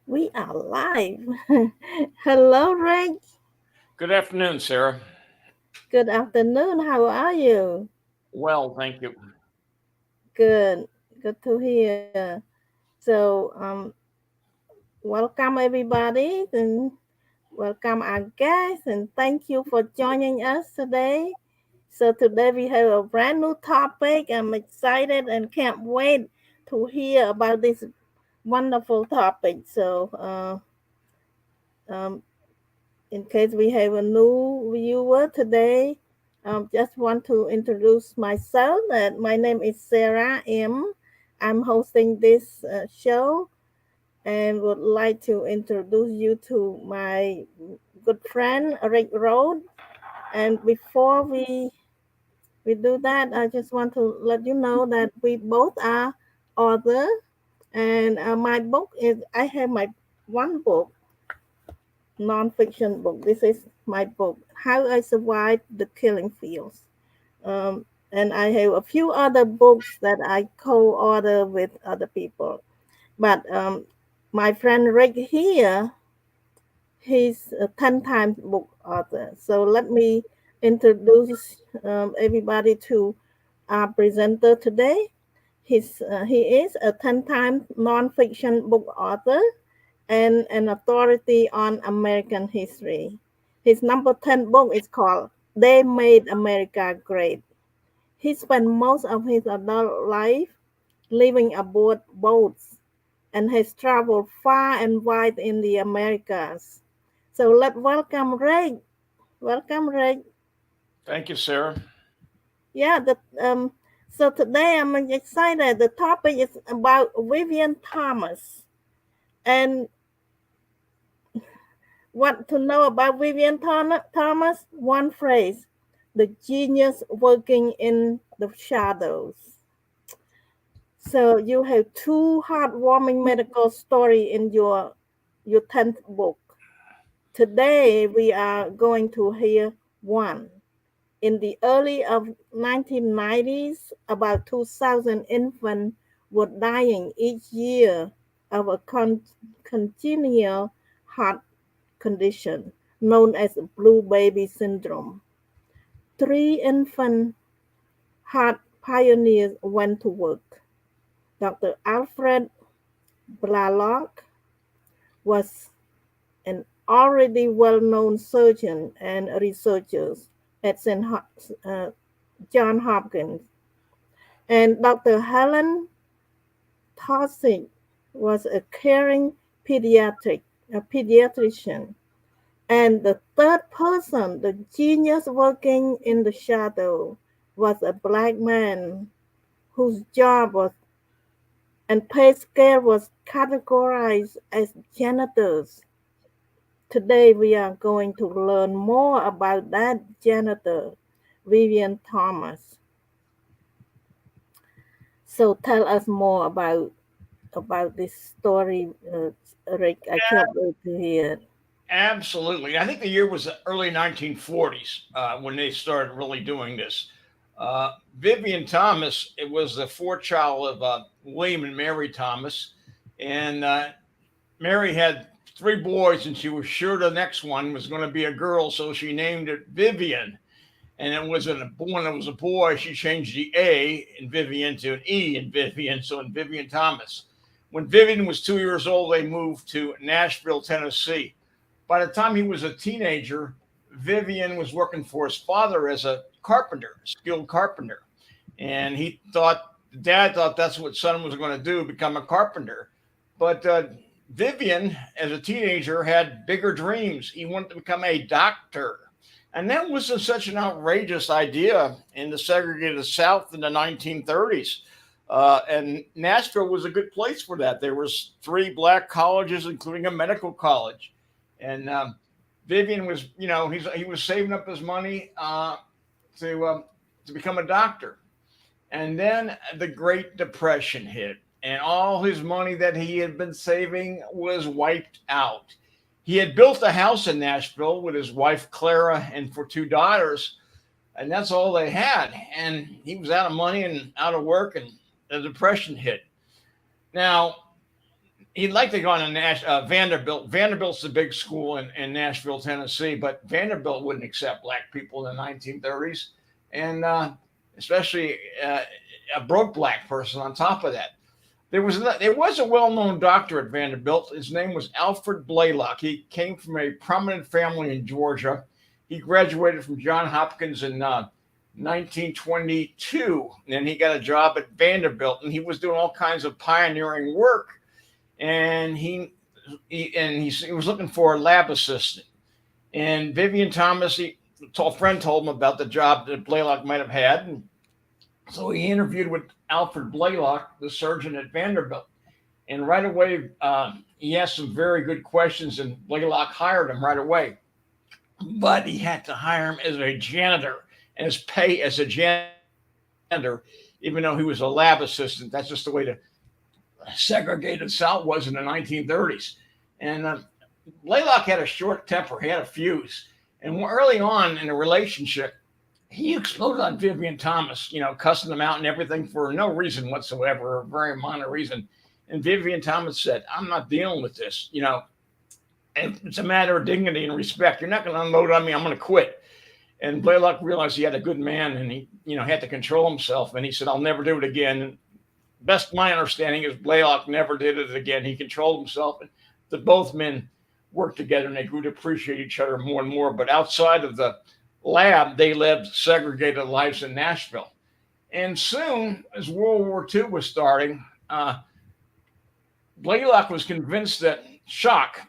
We are live. Hello, Rick. Good afternoon, Sarah. Good afternoon. How are you? Well, thank you. Good. Good to hear. So, welcome everybody and welcome our guests and thank you for joining us today. So, today we have a brand new topic. I'm excited and can't wait to hear about this wonderful topic. Um, in case we have a new viewer today, just want to introduce myself. That my name is Sarah M. I'm hosting this show and would like to introduce you to my good friend Rick Road. And before we do that, I just want to let you know that we both are author, and my book is I have my one book nonfiction book. This is my book, How I Survived the Killing Fields. And I have a few other books that I co-author with other people. But my friend Rick here, he's a 10 times book author. So let me introduce everybody to our presenter today. He is a 10 times nonfiction book author and an authority on American history. His number 10 book is called They Made America Great. He spent most of his adult life living aboard boats and has traveled far and wide in the Americas. So let's welcome Ray. Welcome, Ray. Thank you, Sarah. Yeah, so today I'm excited. The topic is about Vivian Thomas. And what to know about Vivian Thomas? One phrase: the genius working in the shadows. So you have two heartwarming medical story in your 10th book. Today we are going to hear one. In the early of 1990s, about 2,000 infants were dying each year of a congenital heart condition known as blue baby syndrome. Three infant heart pioneers went to work. Dr. Alfred Blalock was an already well-known surgeon and researcher at John Hopkins, and Dr. Helen Taussig was a caring pediatrician. And the third person, the genius working in the shadow, was a black man whose job was and pay scale was categorized as janitors. Today we are going to learn more about that janitor, Vivian Thomas. So tell us more about this story, Rick. I can't wait to hear it. Absolutely. I think the year was the early 1940s when they started really doing this. Vivian Thomas, it was the fourth child of William and Mary Thomas. And Mary had three boys, and she was sure the next one was going to be a girl, so she named it Vivian. And it wasn't when it was a boy, she changed the A in Vivian to an E in Vivian, so in Vivian Thomas. When Vivian was 2 years old, they moved to Nashville, Tennessee. By the time he was a teenager, Vivian was working for his father as a carpenter, a skilled carpenter. And dad thought that's what son was going to do, become a carpenter. But Vivian, as a teenager, had bigger dreams. He wanted to become a doctor. And that wasn't such an outrageous idea in the segregated South in the 1930s. And Nashville was a good place for that. There was three black colleges, including a medical college. And Vivian was, he was saving up his money to become a doctor. And then the Great Depression hit, and all his money that he had been saving was wiped out. He had built a house in Nashville with his wife Clara and for two daughters, and that's all they had. And he was out of money and out of work, and the depression hit. Now, he'd like to go on to Vanderbilt. Vanderbilt's the big school in Nashville, Tennessee, but Vanderbilt wouldn't accept black people in the 1930s, and especially a broke black person on top of that. There was a well-known doctor at Vanderbilt. His name was Alfred Blaylock. He came from a prominent family in Georgia. He graduated from Johns Hopkins in 1922, and he got a job at Vanderbilt, and he was doing all kinds of pioneering work. And he was looking for a lab assistant. And Vivien Thomas, a friend told him about the job that Blaylock might have had, and so he interviewed with Alfred Blaylock, the surgeon at Vanderbilt. And right away, he asked some very good questions, and Blaylock hired him right away. But he had to hire him as a janitor, and his pay as a janitor, even though he was a lab assistant. That's just the way the segregated South was in the 1930s. And Blaylock had a short temper, he had a fuse. And early on in the relationship, he exploded on Vivien Thomas, cussing him out and everything for no reason whatsoever, a very minor reason. And Vivien Thomas said, I'm not dealing with this. It's a matter of dignity and respect. You're not going to unload on me. I'm going to quit. And Blaylock realized he had a good man, and he, had to control himself. And he said, I'll never do it again. And best my understanding is Blaylock never did it again. He controlled himself. And the both men worked together, and they grew to appreciate each other more and more. But outside of the lab, they lived segregated lives in Nashville. And soon, as World War II was starting, Blaylock was convinced that shock,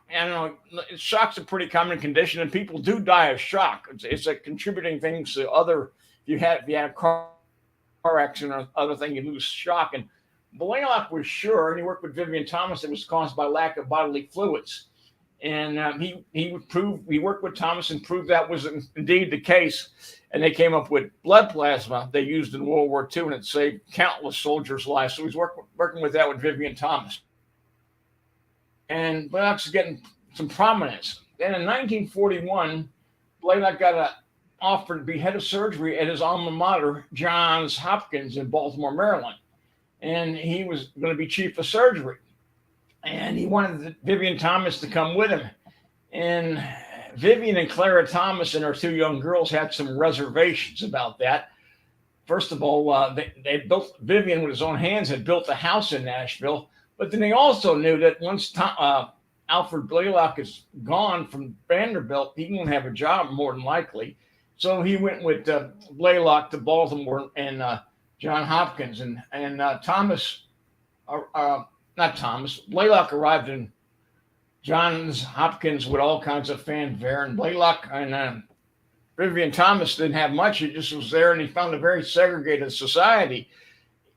shock's a pretty common condition, and people do die of shock. It's a contributing thing to other. If you had a car accident or other thing, you lose shock. And Blaylock was sure, and he worked with Vivien Thomas, it was caused by lack of bodily fluids. And he worked with Thomas and proved that was indeed the case. And they came up with blood plasma they used in World War II, and it saved countless soldiers' lives. So he's working with that with Vivien Thomas. And Blaylock's getting some prominence. Then in 1941, Blaylock got offered to be head of surgery at his alma mater, Johns Hopkins in Baltimore, Maryland. And he was going to be chief of surgery. And he wanted Vivien Thomas to come with him. And Vivien and Clara Thomas and her two young girls had some reservations about that. First of all, they built, Vivien with his own hands had built a house in Nashville. But then they also knew that once Alfred Blaylock is gone from Vanderbilt, he won't have a job more than likely. So he went with Blaylock to Baltimore and John Hopkins. And Blaylock arrived in Johns Hopkins with all kinds of fanfare. And Blaylock and Vivien Thomas didn't have much. He just was there, and he found a very segregated society,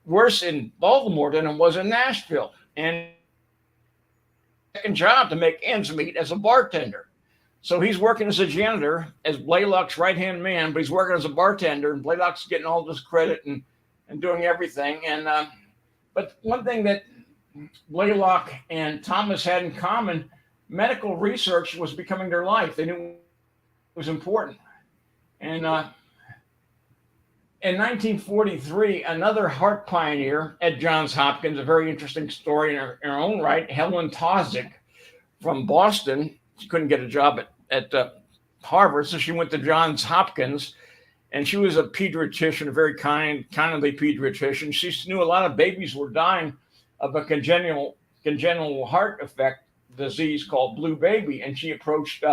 worse in Baltimore than it was in Nashville. And second job to make ends meet as a bartender. So he's working as a janitor, as Blaylock's right-hand man, but he's working as a bartender, and Blaylock's getting all this credit and doing everything. And but one thing that Blaylock and Thomas had in common, medical research was becoming their life. They knew it was important. And in 1943, another heart pioneer at Johns Hopkins, a very interesting story in her own right, Helen Taussig from Boston. She couldn't get a job at Harvard, so she went to Johns Hopkins, and she was a pediatrician, a very kindly pediatrician. She knew a lot of babies were dying of a congenital heart effect disease called blue baby, and she approached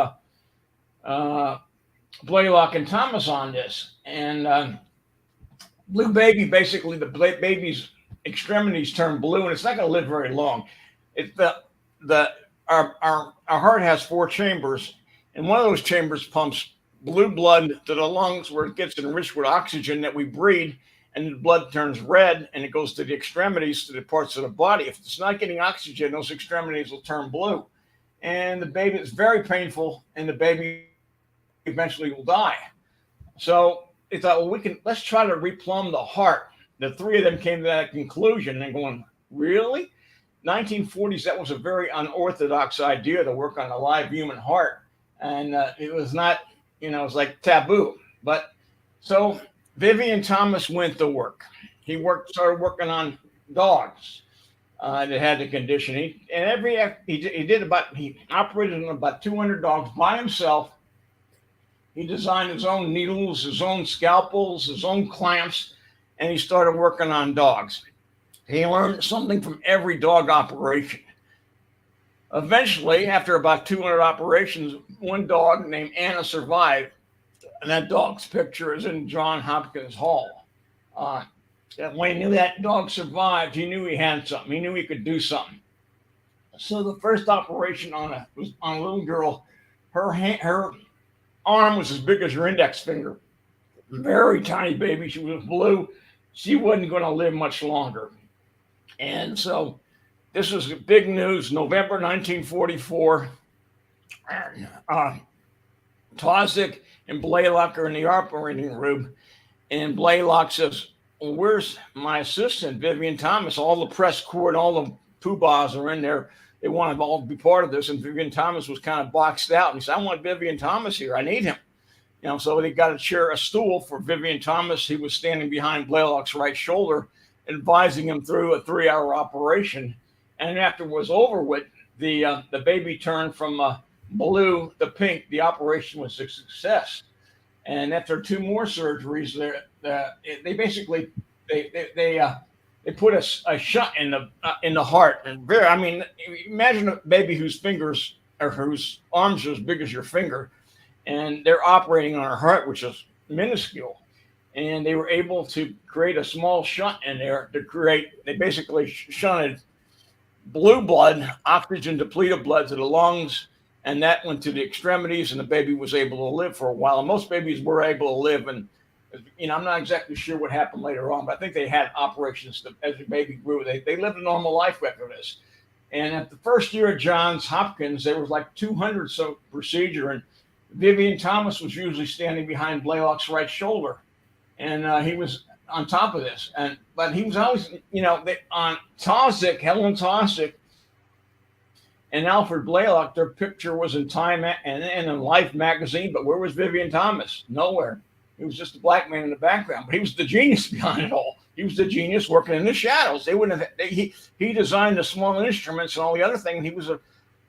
Blaylock and Thomas on this. And blue baby, basically the baby's extremities turn blue, and it's not going to live very long. Our heart has four chambers, and one of those chambers pumps blue blood to the lungs where it gets enriched with oxygen that we breathe, and the blood turns red, and it goes to the extremities, to the parts of the body. If it's not getting oxygen, those extremities will turn blue. And the baby is very painful, and the baby eventually will die. So they thought, well, let's try to replumb the heart. The three of them came to that conclusion, and going, really? 1940s, that was a very unorthodox idea to work on a live human heart. And it was not, it was like taboo. But so Vivien Thomas went to work. He started working on dogs. that had the condition. He operated on about 200 dogs by himself. He designed his own needles, his own scalpels, his own clamps, and he started working on dogs. He learned something from every dog operation. Eventually, after about 200 operations, one dog named Anna survived, and that dog's picture is in John Hopkins Hall. Uh, when he knew that dog survived, he knew he had something. He knew he could do something. So the first operation was on a little girl. Her arm was as big as your index finger. Very tiny baby. She was blue. She wasn't going to live much longer. And so this was big news. November 1944. Uh, Tozic and Blaylock are in the operating room, and Blaylock says, well, "Where's my assistant, Vivien Thomas? All the press corps and all the poobahs are in there. They want to all be part of this." And Vivien Thomas was kind of boxed out, and he said, "I want Vivien Thomas here. I need him." So they got a stool for Vivien Thomas. He was standing behind Blaylock's right shoulder, advising him through a 3-hour operation. And after it was over with, the baby turned from blue to pink. The operation was a success. And after 2 more surgeries, they basically they put a shunt in the heart. And imagine a baby whose fingers or whose arms are as big as your finger, and they're operating on her heart, which is minuscule. And they were able to create a small shunt in there they basically shunted blue blood, oxygen depleted blood to the lungs, and that went to the extremities, and the baby was able to live for a while. And most babies were able to live, and I'm not exactly sure what happened later on, but I think they had operations as the baby grew. They lived a normal life after this. And at the first year of Johns Hopkins, there was like 200 so procedure, and Vivien Thomas was usually standing behind Blaylock's right shoulder, and he was on top of this. But he was always, on Helen Tozic, and Alfred Blaylock, their picture was in Time and in Life magazine. But where was Vivien Thomas? Nowhere. He was just a black man in the background, but he was the genius behind it all. He was the genius working in the shadows. They wouldn't have. He designed the small instruments and all the other things. He was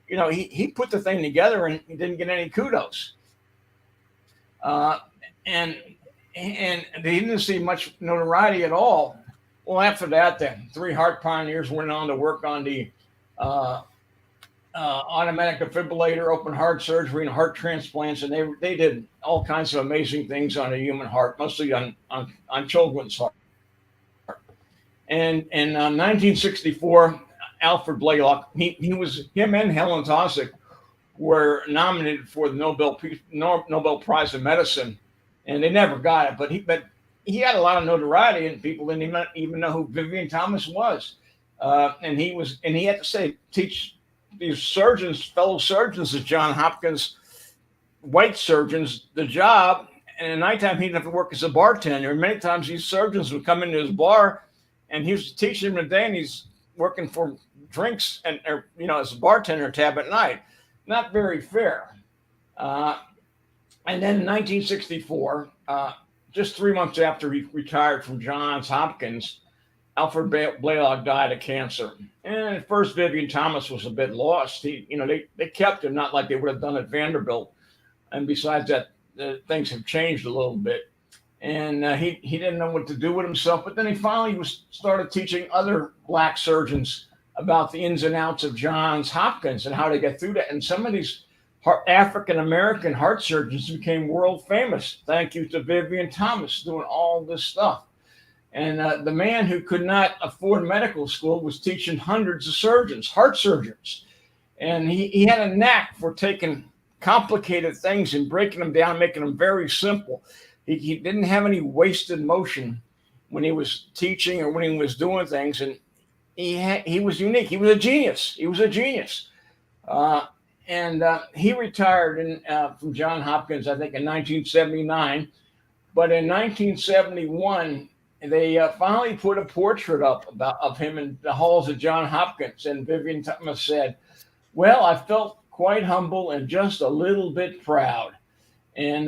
he put the thing together, and he didn't get any kudos. Uh, and and they didn't see much notoriety at all. Well, after that, the 3 heart pioneers went on to work on the uh, automatic defibrillator, open heart surgery, and heart transplants, and they did all kinds of amazing things on the human heart, mostly on children's heart. And in 1964, Alfred Blaylock, him and Helen Tozic were nominated for the Nobel Prize in Medicine, and they never got it. But he had a lot of notoriety, and people didn't even know who Vivien Thomas was. And he had to teach these fellow surgeons at John Hopkins, white surgeons, the job. And at nighttime, he'd have to work as a bartender. And many times, these surgeons would come into his bar, and he was teaching them today, and he's working for drinks as a bartender tab at night. Not very fair. And then in 1964, just 3 months after he retired from Johns Hopkins, Alfred Blaylock died of cancer. And at first, Vivien Thomas was a bit lost. They kept him, not like they would have done at Vanderbilt. And besides that, things have changed a little bit. And he didn't know what to do with himself. But then he finally started teaching other black surgeons about the ins and outs of Johns Hopkins and how to get through that. And some of these African American heart surgeons became world famous. Thank you to Vivien Thomas doing all this stuff. And the man who could not afford medical school was teaching hundreds of surgeons, heart surgeons. And he had a knack for taking complicated things and breaking them down, making them very simple. He didn't have any wasted motion when he was teaching or when he was doing things. And he was unique. He was a genius. And he retired from Johns Hopkins, I think, in 1979. But in 1971, they finally put a portrait up of him in the halls of Johns Hopkins. And Vivien Thomas said, "Well, I felt quite humble and just a little bit proud." And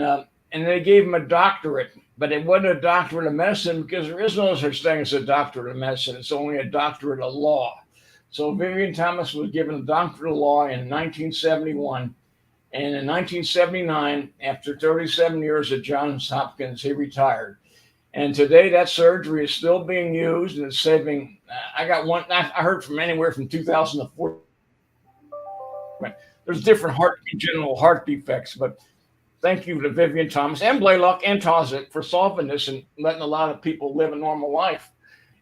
they gave him a doctorate, but it wasn't a doctorate of medicine because there is no such thing as a doctorate of medicine. It's only a doctorate of law. So Vivien Thomas was given a doctorate of law in 1971. And in 1979, after 37 years at Johns Hopkins, he retired. And today, that surgery is still being used and it's saving. I got one. I heard from anywhere from 2,000 to 4. There's different congenital heart defects, but thank you to Vivien Thomas and Blaylock and Tozek for solving this and letting a lot of people live a normal life.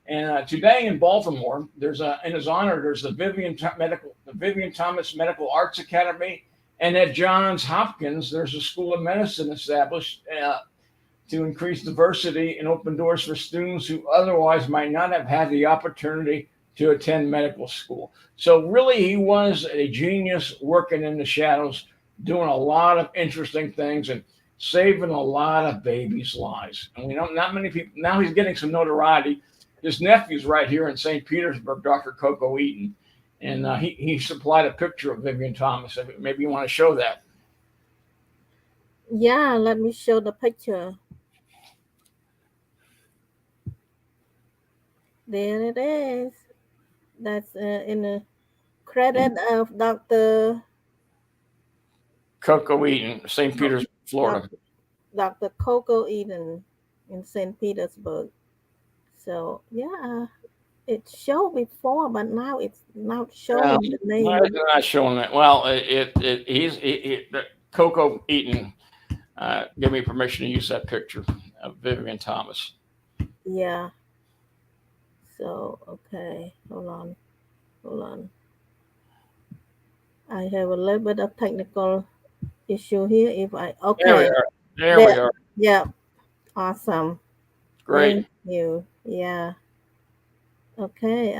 And today in Baltimore, in his honor, there's the Vivien Thomas Medical Arts Academy, and at Johns Hopkins, there's a School of Medicine established to increase diversity and open doors for students who otherwise might not have had the opportunity to attend medical school. So really, he was a genius working in the shadows, doing a lot of interesting things and saving a lot of babies' lives. And we know not many people now. He's getting some notoriety. His nephew's right here in St. Petersburg, Dr. Coco Eaton, and he supplied a picture of Vivien Thomas. Maybe you want to show that. Yeah, let me show the picture. There it is. That's in the credit of Coco Eaton, St. Petersburg, Florida. Dr. Coco Eden in St. Petersburg. So yeah, it showed before, but now it's not showing the Why name. is it not showing that? Well, Coco Eaton gave me permission to use that picture of Vivien Thomas. Yeah. So okay, hold on. I have a little bit of technical issue here. If I There we okay, are. There we there. are. Yeah, awesome. Great. Thank you. Yeah. Okay.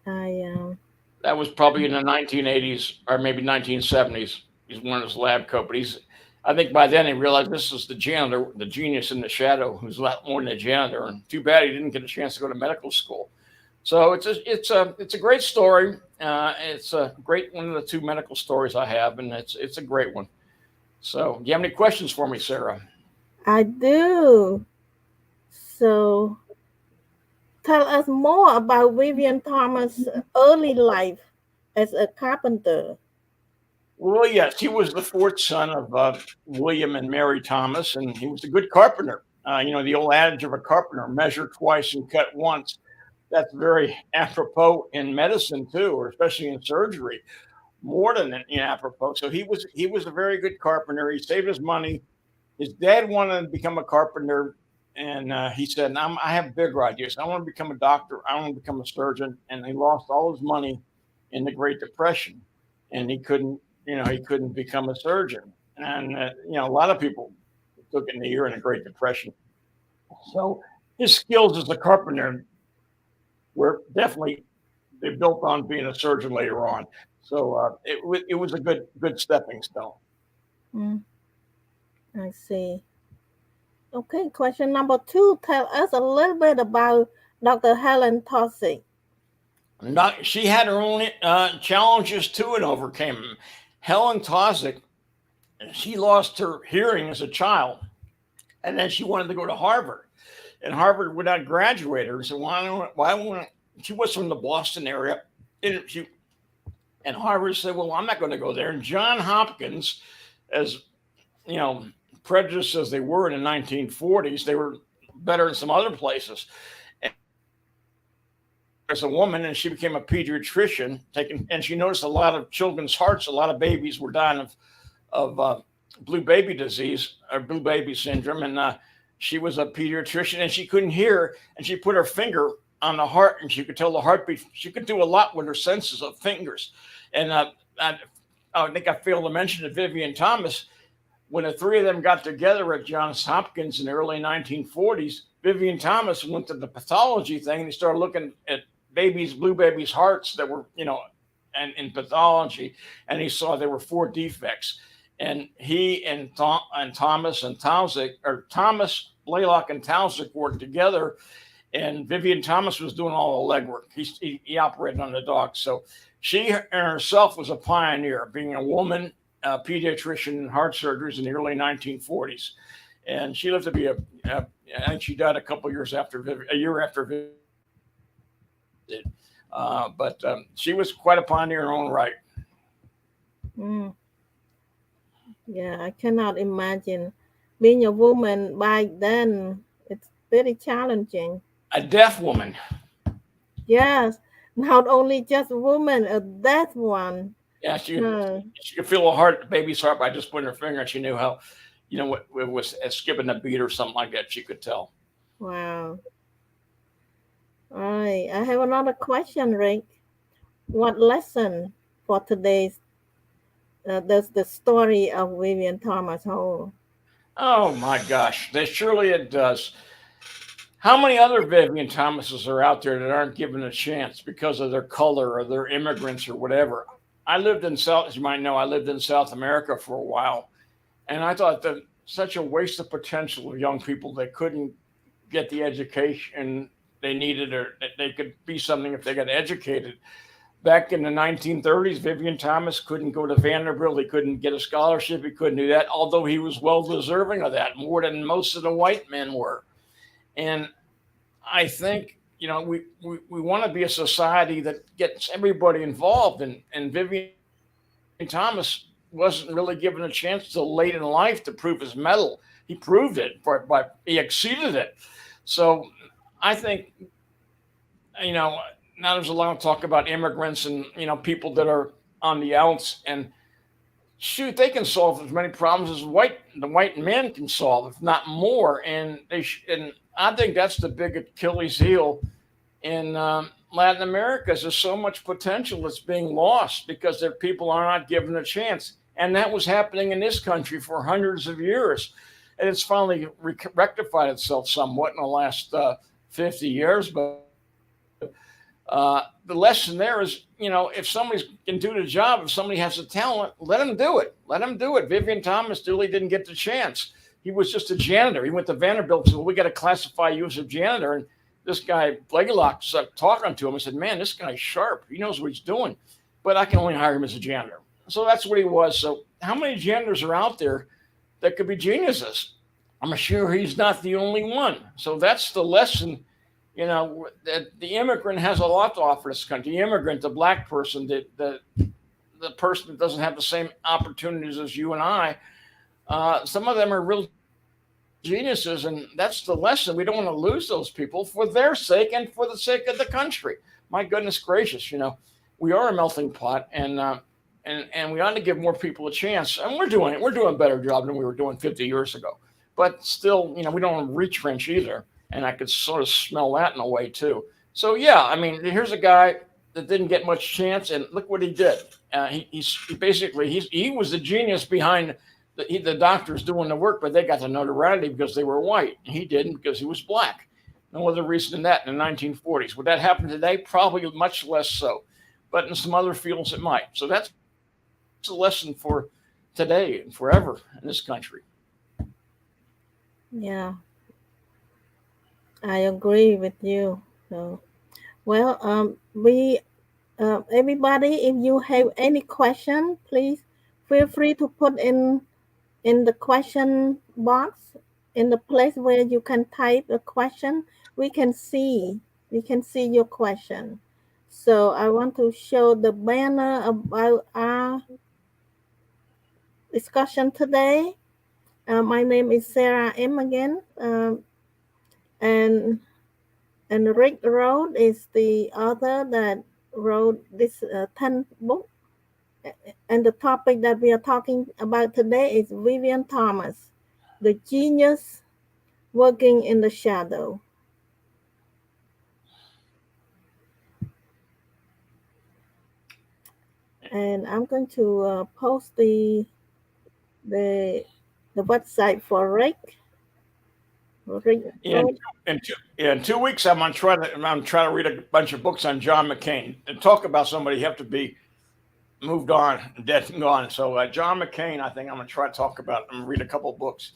I. That was probably in the 1980s or maybe 1970s. He's one of his lab coat, but I think by then he realized this is the janitor, the genius in the shadow, who's a lot more than a janitor. And too bad he didn't get a chance to go to medical school. So it's a great story. It's a great one of the two medical stories I have, and it's a great one. So, do you have any questions for me, Sarah? I do. So tell us more about Vivian Thomas' early life as a carpenter. Well, yes, he was the fourth son of William and Mary Thomas, and he was a good carpenter. The old adage of a carpenter: measure twice and cut once. That's very apropos in medicine too, or especially in surgery, more than apropos. So he was a very good carpenter. He saved his money. His dad wanted to become a carpenter, and he said, I have bigger ideas. I want to become a doctor. I want to become a surgeon." And he lost all his money in the Great Depression, and he couldn't become a surgeon. And a lot of people took it in the year in the Great Depression. So his skills as a carpenter were definitely they built on being a surgeon later on. So it was a good stepping stone. Mm, I see. Okay, question number two. Tell us a little bit about Dr. Helen Tossick. Not, she had her own challenges too and overcame them. Helen Tosick, she lost her hearing as a child, and then she wanted to go to Harvard, and Harvard would not graduate her. So why won't she was from the Boston area, and Harvard said, "Well, I'm not going to go there." And John Hopkins, as you know, prejudiced as they were in the 1940s, they were better in some other places. As a woman, and she became a pediatrician, and she noticed a lot of children's hearts. A lot of babies were dying of blue baby disease or blue baby syndrome, and she was a pediatrician, and she couldn't hear, and she put her finger on the heart, and she could tell the heartbeat. She could do a lot with her senses of fingers, and I think I failed to mention that Vivien Thomas, when the three of them got together at Johns Hopkins in the early 1940s, Vivien Thomas went to the pathology thing and he started looking at blue babies' hearts that were, and in pathology, and he saw there were four defects. And he and Thomas and Towsick, or Thomas, Blaylock, and Towsick worked together, and Vivien Thomas was doing all the legwork. He operated on the dock. So she herself was a pioneer, being a woman, a pediatrician in heart surgeries in the early 1940s. And she lived to be I think she died a couple years after, a year after Vivian. But she was quite a pioneer in her own right. Mm, yeah, I cannot imagine being a woman back then. It's very challenging. A deaf woman. Yes, not only just woman, a deaf one. Yeah, Uh, she could feel a heart, a baby's heart by just putting her finger, and she knew how, what it was skipping a beat or something like that. She could tell. wow. All right, I have another question, Rick. What lesson for today's does the story of Vivian Thomas hold? Oh my gosh, they surely it does. How many other Vivian Thomases are out there that aren't given a chance because of their color or their immigrants or whatever? I lived in South, as you might know, I lived in South America for a while, and I thought that such a waste of potential of young people that couldn't get the education they needed or that they could be something if they got educated. Back in the 1930s, Vivian Thomas couldn't go to Vanderbilt. He couldn't get a scholarship. He couldn't do that, although he was well deserving of that, more than most of the white men were. And I think we want to be a society that gets everybody involved, and Vivian Thomas wasn't really given a chance till late in life to prove his mettle. He proved it, he exceeded it. So I think you know now there's a lot of talk about immigrants and people that are on the outs, and shoot, they can solve as many problems as the white men can solve, if not more. And I think that's the big Achilles heel in Latin America. Is there's so much potential that's being lost because their people are not given a chance, and that was happening in this country for hundreds of years, and it's finally rectified itself somewhat in the last 50 years. But the lesson there is, if somebody can do the job, if somebody has the talent, let them do it. Let them do it. Vivian Thomas Dooley didn't get the chance. He was just a janitor. He went to Vanderbilt and said, well, we got to classify you as a janitor. And this guy, Blaylock, started talking to him and said, man, this guy's sharp. He knows what he's doing. But I can only hire him as a janitor. So that's what he was. So how many janitors are out there that could be geniuses? I'm sure he's not the only one. So that's the lesson. That the immigrant has a lot to offer this country. The immigrant, the black person, the person that doesn't have the same opportunities as you and I. Some of them are real geniuses, and that's the lesson. We don't want to lose those people for their sake and for the sake of the country. My goodness gracious, we are a melting pot, and we ought to give more people a chance, and we're doing it. We're doing a better job than we were doing 50 years ago, but still, we don't want to retrench either. And I could sort of smell that in a way too. So yeah, I mean, here's a guy that didn't get much chance, and look what he did. He basically he was the genius behind the doctors doing the work, but they got the notoriety because they were white. He didn't because he was black. No other reason than that in the 1940s. Would that happen today? Probably much less so. But in some other fields, it might. So that's a lesson for today and forever in this country. Yeah, I agree with you. So, well, we everybody, if you have any question, please feel free to put in the question box in the place where you can type a question. We can see your question. So I want to show the banner about our discussion today. My name is Sarah M again, and Rick Rhodes is the author that wrote this 10 book. And the topic that we are talking about today is Vivian Thomas, the genius working in the shadow. And I'm going to post the the website for Rick In Rhodes. in 2 weeks, I'm trying to read a bunch of books on John McCain and talk about somebody you have to be moved on, dead and gone. So John McCain, I think I'm going to try to talk about. I'm going to read a couple of books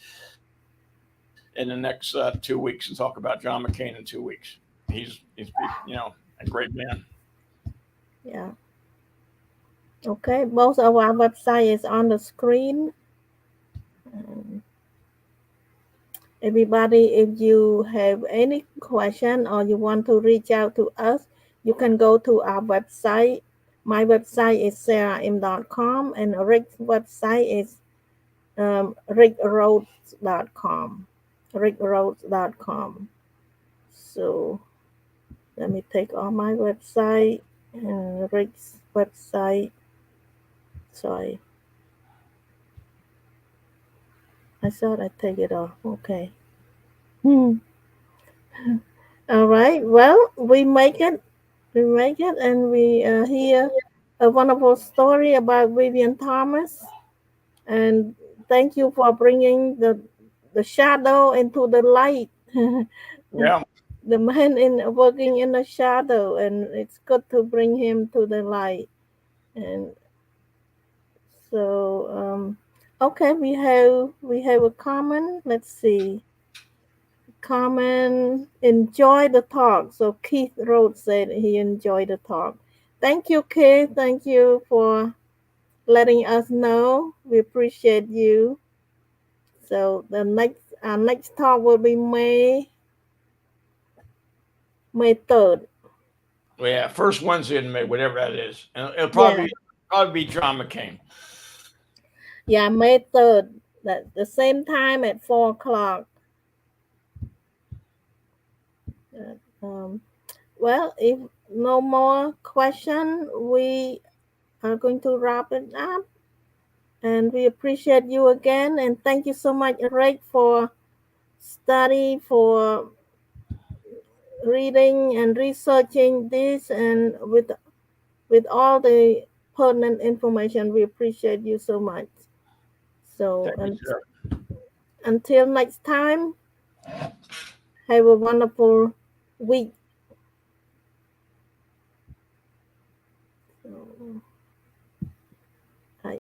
in the next 2 weeks and talk about John McCain in 2 weeks. He's a great man. Yeah. Okay. Both of our website is on the screen. Um, Everybody, if you have any question or you want to reach out to us, you can go to our website. My website is sarahim.com, and Rick's website is rickrhodes.com. Rickrhodes.com. So let me take all my website and Rick's website. Sorry, I thought I'd take it off. Okay. Hmm. All right. Well, we make it. We make it, and we hear a wonderful story about Vivian Thomas. And thank you for bringing the shadow into the light. Yeah, The man in working in the shadow, and it's good to bring him to the light. And so, okay, we have a comment. Let's see. Comment, enjoy the talk. So Keith Rhodes said he enjoyed the talk. Thank you, Keith. Thank you for letting us know. We appreciate you. So the next our next talk will be May 3rd. yeah. First Wednesday in May, whatever that is, and it'll Yeah, probably be John McCain. yeah, May 3rd. At the same time at 4 o'clock. Um, well, if no more question, we are going to wrap it up. And we appreciate you again. And thank you so much, Rick, for study, for reading and researching this, and with all the pertinent information. We appreciate you so much. So, Thank you, sir. until next time, have a wonderful week.